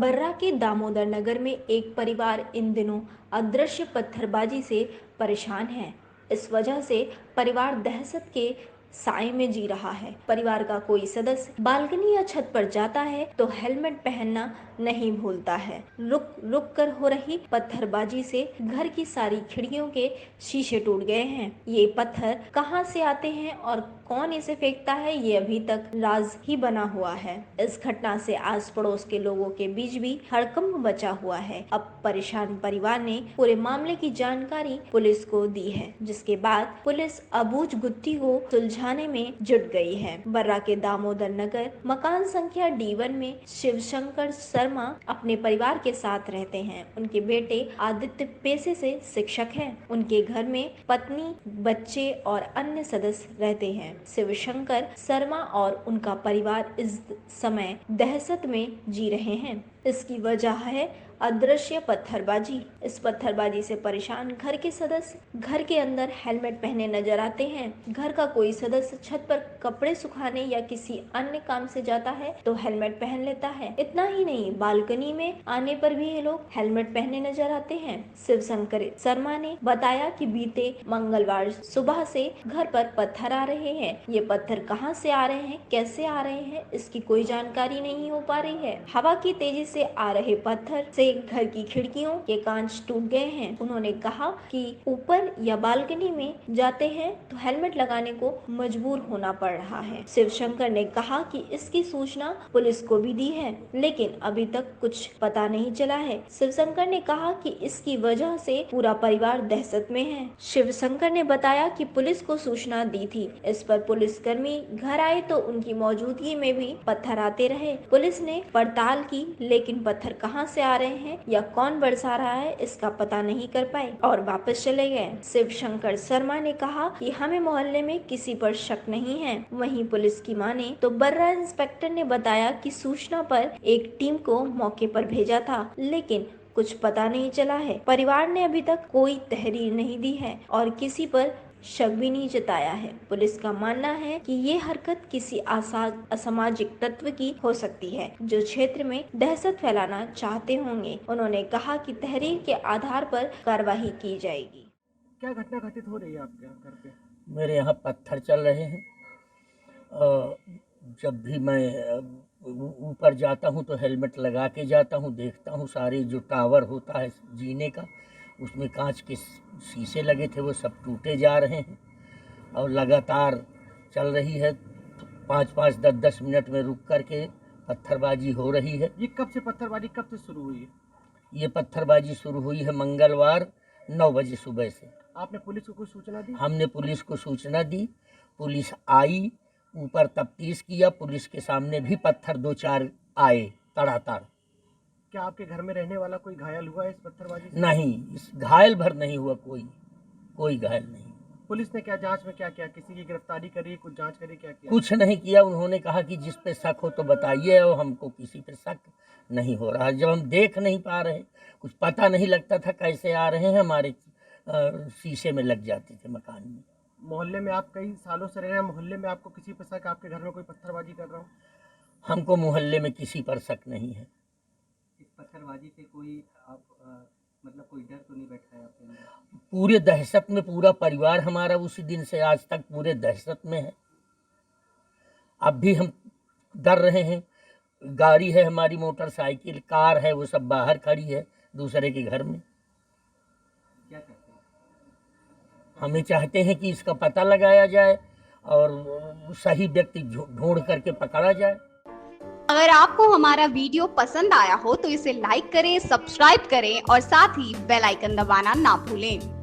बर्रा के दामोदर नगर में एक परिवार इन दिनों अदृश्य पत्थरबाजी से परेशान है। इस वजह से परिवार दहशत के साए में जी रहा है। परिवार का कोई सदस्य बालकनी या छत पर जाता है तो हेलमेट पहनना नहीं भूलता है। रुक रुक कर हो रही पत्थरबाजी से घर की सारी खिड़कियों के शीशे टूट गए हैं। ये पत्थर कहां से आते हैं और कौन इसे फेंकता है, ये अभी तक राज ही बना हुआ है। इस घटना से आस पड़ोस के लोगों के बीच भी हड़कंप मचा हुआ है। अब परेशान परिवार ने पूरे मामले की जानकारी पुलिस को दी है, जिसके बाद पुलिस अबूझ गुत्थी को सुलझाने में जुट गई है। बर्रा के दामोदर नगर मकान संख्या D1 में शिवशंकर शर्मा अपने परिवार के साथ रहते हैं। उनके बेटे आदित्य पेशे से शिक्षक हैं। उनके घर में पत्नी, बच्चे और अन्य सदस्य रहते हैं। शिवशंकर शर्मा और उनका परिवार इस समय दहशत में जी रहे हैं। इसकी वजह है अदृश्य पत्थरबाजी। इस पत्थरबाजी से परेशान घर के सदस्य घर के अंदर हेलमेट पहने नजर आते हैं। घर का कोई सदस्य छत पर कपड़े सुखाने या किसी अन्य काम से जाता है तो हेलमेट पहन लेता है। इतना ही नहीं, बालकनी में आने पर भी ये लोग हेलमेट पहने नजर आते हैं। शिवशंकर शर्मा ने बताया कि बीते मंगलवार सुबह से घर पर पत्थर आ रहे हैं। ये पत्थर कहां से आ रहे हैं, कैसे आ रहे हैं, इसकी कोई जानकारी नहीं हो पा रही है। हवा की तेजी से आ रहे पत्थर से घर की खिड़कियों के कांच टूट गए हैं। उन्होंने कहा कि ऊपर या बालकनी में जाते हैं तो हेलमेट लगाने को मजबूर होना पड़ रहा है। शिवशंकर ने कहा कि इसकी सूचना पुलिस को भी दी है, लेकिन अभी तक कुछ पता नहीं चला है। शिवशंकर ने कहा कि इसकी वजह से पूरा परिवार दहशत में है। शिवशंकर ने बताया कि पुलिस को सूचना दी थी। इस पर पुलिसकर्मी घर आए तो उनकी मौजूदगी में भी पत्थर आते रहे। पुलिस ने पड़ताल की, लेकिन पत्थर कहां से आ रहे हैं या कौन बरसा रहा है इसका पता नहीं कर पाए और वापस चले गए। शिवशंकर शर्मा ने कहा कि हमें मोहल्ले में किसी पर शक नहीं है। वहीं पुलिस की माने तो बर्रा इंस्पेक्टर ने बताया कि सूचना पर एक टीम को मौके पर भेजा था, लेकिन कुछ पता नहीं चला है। परिवार ने अभी तक कोई तहरीर नहीं दी है और किसी पर शक भी नहीं जताया है। पुलिस का मानना है कि ये हरकत किसी असामाजिक तत्व की हो सकती है जो क्षेत्र में दहशत फैलाना चाहते होंगे। उन्होंने कहा कि तहरीर के आधार पर कार्रवाई की जाएगी। क्या घटना घटित हो रही है आपके यहाँ घर पे? मेरे यहाँ पत्थर चल रहे हैं। जब भी मैं ऊपर जाता हूँ तो हेलमेट लगा के जाता हूँ। देखता हूँ सारे जो टावर होता है जीने का, उसमें कांच के शीशे लगे थे वो सब टूटे जा रहे हैं और लगातार चल रही है। 5-5, 10-10 मिनट में रुक करके पत्थरबाजी हो रही है। ये कब से पत्थरबाजी कब से शुरू हुई है? ये पत्थरबाजी शुरू हुई है मंगलवार 9 बजे सुबह से। आपने पुलिस को कोई सूचना दी? हमने पुलिस को सूचना दी। पुलिस आई, ऊपर तफ्तीश किया। पुलिस के सामने भी पत्थर 2-4 आए तड़ाताड़। क्या आपके घर में रहने वाला कोई घायल हुआ है इस पत्थरबाजी से? नहीं, इस घायल भर नहीं हुआ, कोई घायल नहीं। पुलिस ने क्या जांच में क्या किया? किसी की गिरफ्तारी करी, कुछ जांच करी, क्या किया? कुछ नहीं किया। उन्होंने कहा कि जिस पे शक हो तो बताइए, और हमको किसी पे शक नहीं हो रहा। जब हम देख नहीं पा रहे, कुछ पता नहीं लगता था कैसे आ रहे हैं, हमारे शीशे में लग जाते थे मकान में। मोहल्ले में आप कई सालों से रह रहे हैं, मोहल्ले में आपको किसी पर शक, आपके घर में कोई पत्थरबाजी कर रहा हो? हमको मोहल्ले में किसी पर शक नहीं है। इस पत्थरबाजी से कोई आप मतलब कोई डर तो नहीं बैठा है आपके अंदर? पूरे दहशत में पूरा परिवार हमारा उसी दिन से आज तक पूरे दहशत में है। अब भी हम डर रहे हैं। गाड़ी है हमारी, मोटरसाइकिल, कार है, वो सब बाहर खड़ी है दूसरे के घर में। क्या करते हैं? हमें चाहते हैं कि इसका पता लगाया जाए और सही व्यक्ति ढूंढ करके पकड़ा जाए। अगर आपको हमारा वीडियो पसंद आया हो तो इसे लाइक करें, सब्सक्राइब करें और साथ ही बेल आइकन दबाना ना भूलें।